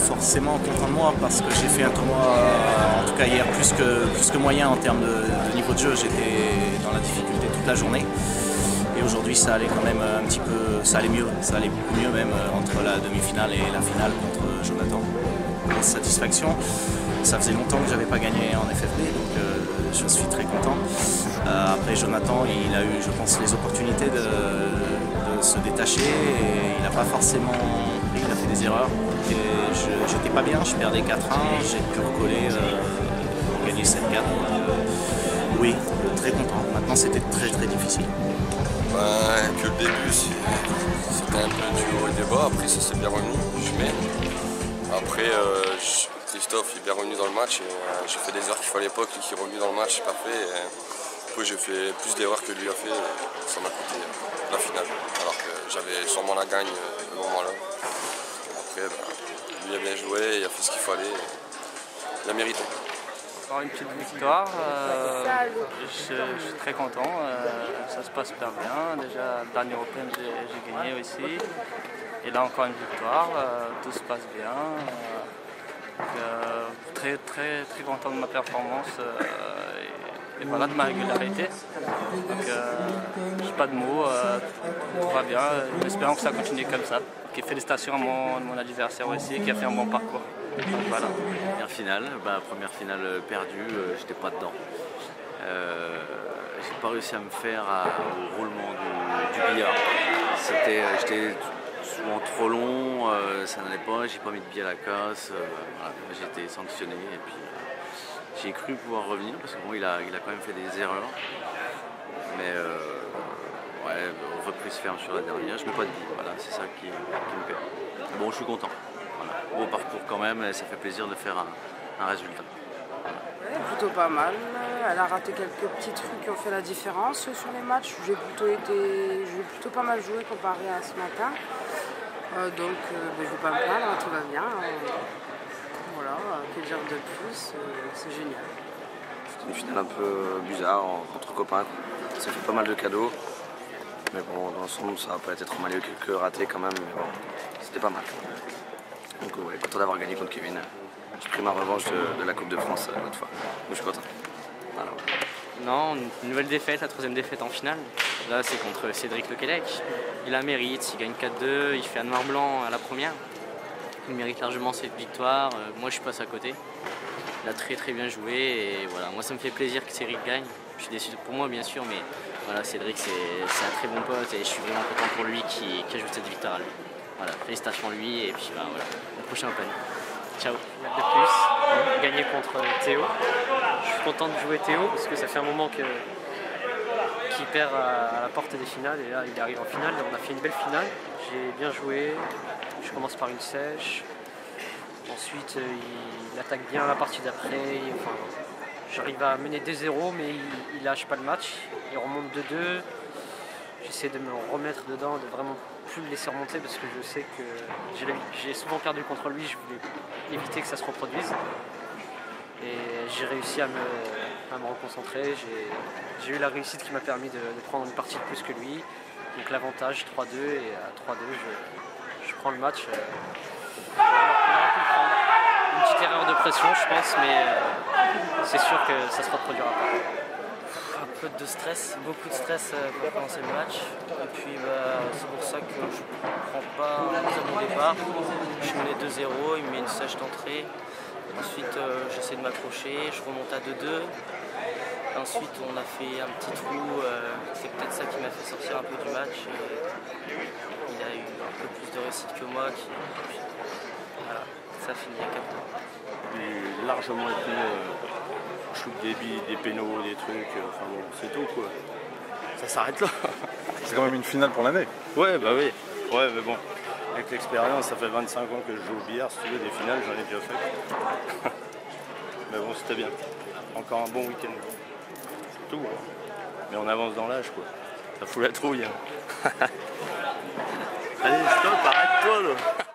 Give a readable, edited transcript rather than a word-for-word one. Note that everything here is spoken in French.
forcément content de moi parce que j'ai fait un tournoi, en tout cas hier, plus que moyen en termes de niveau de jeu. J'étais dans la difficulté toute la journée. Et aujourd'hui, ça allait quand même un petit peu, ça allait mieux, ça allait beaucoup mieux même entre la demi-finale et la finale contre Jonathan. Grosse satisfaction. Ça faisait longtemps que je n'avais pas gagné en FFB, donc je suis très content. Après Jonathan, il a eu, je pense, les opportunités de se détacher et il n'a pas forcément pris, il a fait des erreurs. J'étais pas bien, je perdais 4-1, j'ai pu recoller pour gagner 7-4. Oui, très content. Maintenant, c'était très difficile. Que le début, c'était un peu du haut et des bas. Après, ça s'est bien revenu. Je mène. Après, Christophe est bien revenu dans le match. J'ai fait des erreurs qu'il fallait pas. Lui qui est revenu dans le match, c'est pas fait. Après, j'ai fait plus d'erreurs que lui a fait. Ça m'a coûté la finale. Alors que j'avais sûrement la gagne à ce moment-là. Après, lui a bien joué, il a fait ce qu'il fallait. Il a mérité. Encore une petite victoire, je suis très content, ça se passe super bien. Déjà, le dernier Open, j'ai gagné aussi. Et là, encore une victoire, tout se passe bien. Très content de ma performance et voilà, de ma régularité. Donc, j'ai pas de mots, tout va bien. Espérons que ça continue comme ça. Et félicitations à mon adversaire aussi, qui a fait un bon parcours. Voilà. Première finale perdue, j'étais pas dedans. J'ai pas réussi à me faire au roulement du billard. J'étais souvent trop long, ça n'allait pas, j'ai pas mis de billet à la casse, voilà, j'ai été sanctionné et puis j'ai cru pouvoir revenir parce que bon, il a quand même fait des erreurs. Mais reprise ferme sur la dernière, je mets pas de billet, voilà, c'est ça qui me perd. Bon, je suis content. Beau parcours quand même, et ça fait plaisir de faire un résultat. Ouais, plutôt pas mal. Elle a raté quelques petits trucs qui ont fait la différence sur les matchs. J'ai plutôt pas mal joué comparé à ce matin. Donc je ne vais pas me plaindre, tout va bien. Voilà, que dire de plus, c'est génial. C'était une finale un peu bizarre entre copains. On s'est fait pas mal de cadeaux. Mais bon, dans l'ensemble, ça n'a pas été trop mal. Il y a eu quelques ratés quand même, mais bon, c'était pas mal. Donc ouais, content d'avoir gagné contre Kevin. J'ai pris ma revanche de la Coupe de France l'autre fois. Donc je suis content. Voilà. Non, une nouvelle défaite, la troisième défaite en finale. Là, c'est contre Cédric Lequelec. Il la mérite, il gagne 4-2, il fait un noir blanc à la première. Il mérite largement cette victoire. Moi, je passe à côté. Il a très bien joué et voilà, moi ça me fait plaisir que Cédric gagne. Je suis déçu pour moi bien sûr, mais voilà, Cédric c'est un très bon pote et je suis vraiment content pour lui qui ajoute cette victoire à lui. Voilà, félicitations à lui et puis voilà, au prochain Open. Ciao. De plus, gagner contre Théo. Je suis content de jouer Théo parce que ça fait un moment qu'il perd à la porte des finales et là il arrive en finale. On a fait une belle finale, j'ai bien joué, je commence par une sèche. Ensuite, il attaque bien la partie d'après. Enfin, j'arrive à mener 2-0, mais il lâche pas le match. Il remonte 2-2. J'essaie de me remettre dedans, de vraiment plus le laisser remonter parce que je sais que j'ai souvent perdu contre lui. Je voulais éviter que ça se reproduise. Et j'ai réussi à me reconcentrer. J'ai eu la réussite qui m'a permis de prendre une partie de plus que lui. Donc l'avantage 3-2 et à 3-2, je prends le match. On aurait pu le prendre. Une petite erreur de pression, je pense, mais c'est sûr que ça se reproduira pas. Un peu de stress, beaucoup de stress pour commencer le match. Et puis c'est pour ça que je ne prends pas mon départ. Je menais 2-0, il me met une sèche d'entrée. Ensuite j'essaie de m'accrocher, je remonte à 2-2. Ensuite on a fait un petit trou, c'est peut-être ça qui m'a fait sortir un peu du match. Il a eu un peu plus de réussite que moi. Voilà, ça finit à 4-2. J'ai largement été shoot des billes, des pénaux, des trucs, enfin bon, c'est tout quoi. Ça s'arrête là. C'est quand même une finale pour l'année. Ouais, bah oui. Ouais, mais bon, avec l'expérience, ça fait 25 ans que je joue au billard, si tu veux, des finales, j'en ai déjà fait. Mais bon, c'était bien. Encore un bon week-end. C'est tout. Hein. Mais on avance dans l'âge quoi. Ça fout la trouille. Hein. Allez, stop, arrête-toi là.